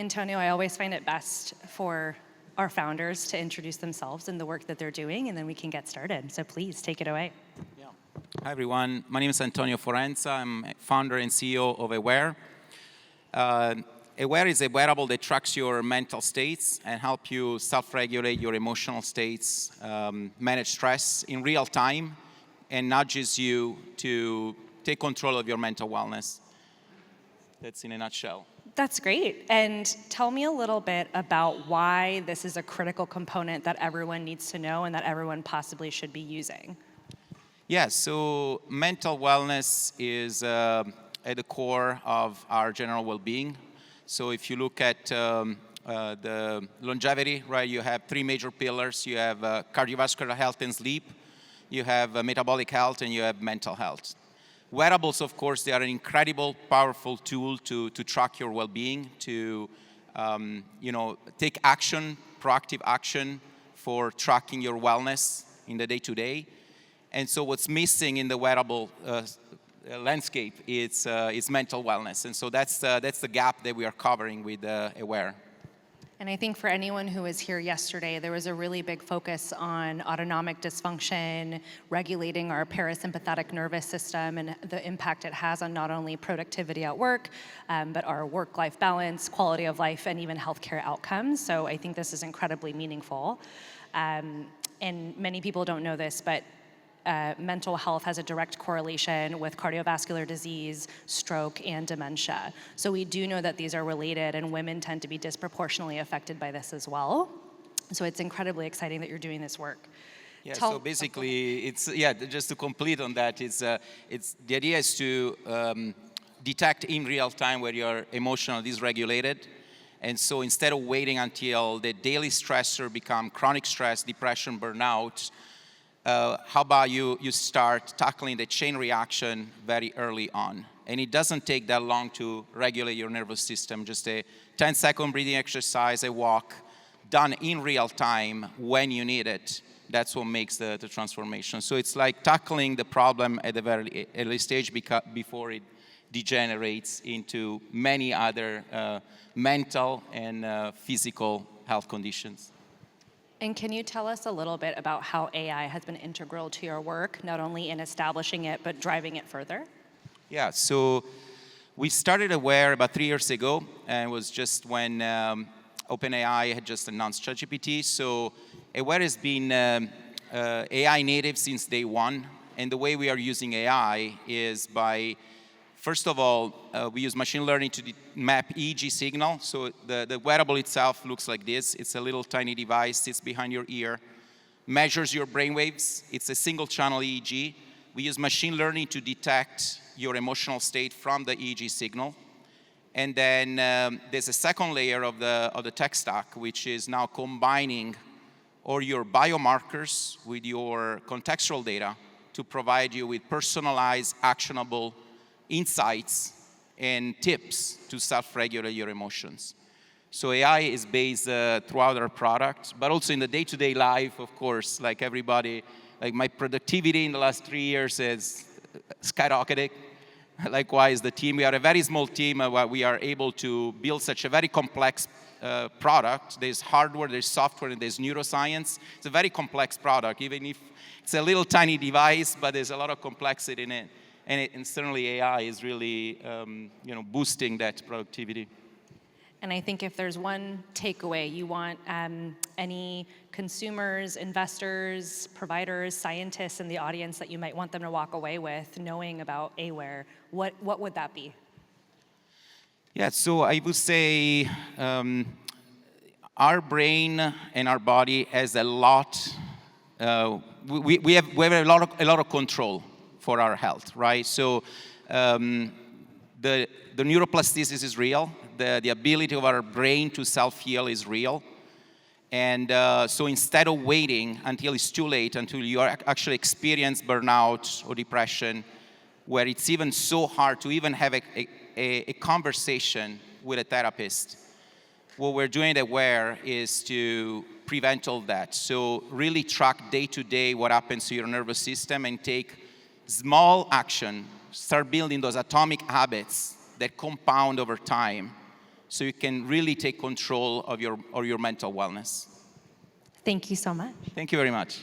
Antonio, I always find it best for our founders to introduce themselves and the work that they're doing, and then we can get started. So please, take it away. Yeah. Hi, everyone. My name is Antonio Forenza. I'm founder and CEO of AWEAR. AWEAR is a wearable that tracks your mental states and help you self-regulate your emotional states, manage stress in real time, and nudges you to take control of your mental wellness. That's in a nutshell. That's great. And tell me a little bit about why this is a critical component that everyone needs to know and that everyone possibly should be using. Yeah, so mental wellness is at the core of our general well-being. So if you look at the longevity, right, you have three major pillars. You have cardiovascular health and sleep, you have metabolic health, and you have mental health. Wearables, of course, they are an incredible, powerful tool to track your well-being, to take action, proactive action for tracking your wellness in the day-to-day. And so what's missing in the wearable landscape is mental wellness. And so that's the gap that we are covering with AWEAR. And I think for anyone who was here yesterday, there was a really big focus on autonomic dysfunction, regulating our parasympathetic nervous system, and the impact it has on not only productivity at work, but our work-life balance, quality of life, and even healthcare outcomes. So I think this is incredibly meaningful. And many people don't know this, but mental health has a direct correlation with cardiovascular disease, stroke, and dementia. So we do know that these are related, and women tend to be disproportionately affected by this as well. So it's incredibly exciting that you're doing this work. Yeah, so basically, just to complete on that, the idea is to detect in real time where you're emotionally dysregulated. And so instead of waiting until the daily stressor become chronic stress, depression, burnout, how about you start tackling the chain reaction very early on? And it doesn't take that long to regulate your nervous system. Just a 10-second breathing exercise, a walk, done in real time when you need it. That's what makes the transformation. So it's like tackling the problem at the very early stage before it degenerates into many other mental and physical health conditions. And can you tell us a little bit about how AI has been integral to your work, not only in establishing it, but driving it further? Yeah, so we started AWEAR about 3 years ago, and it was just when OpenAI had just announced ChatGPT. So AWEAR has been AI native since day one, and the way we are using AI is by, first of all, we use machine learning to map EEG signal. So the wearable itself looks like this. It's a little tiny device, sits behind your ear, measures your brainwaves. It's a single channel EEG. We use machine learning to detect your emotional state from the EEG signal. And then there's a second layer of the tech stack, which is now combining all your biomarkers with your contextual data to provide you with personalized, actionable insights and tips to self-regulate your emotions. So AI is based throughout our product, but also in the day-to-day life, of course, like everybody, like my productivity in the last 3 years is skyrocketing. Likewise, the team, we are a very small team, we are able to build such a very complex product. There's hardware, there's software, and there's neuroscience. It's a very complex product, even if it's a little tiny device, but there's a lot of complexity in it. And certainly AI is really, boosting that productivity. And I think if there's one takeaway you want any consumers, investors, providers, scientists in the audience that you might want them to walk away with knowing about AWEAR, what would that be? Yeah, so I would say our brain and our body has a lot, we have a lot of control for our health, right? So the neuroplasticity is real. The ability of our brain to self-heal is real. And so instead of waiting until it's too late, until you actually experience burnout or depression, where it's even so hard to even have a conversation with a therapist, what we're doing at AWEAR is to prevent all that. So really track day-to-day what happens to your nervous system and take small action, start building those atomic habits that compound over time so you can really take control of your mental wellness. Thank you so much. Thank you very much.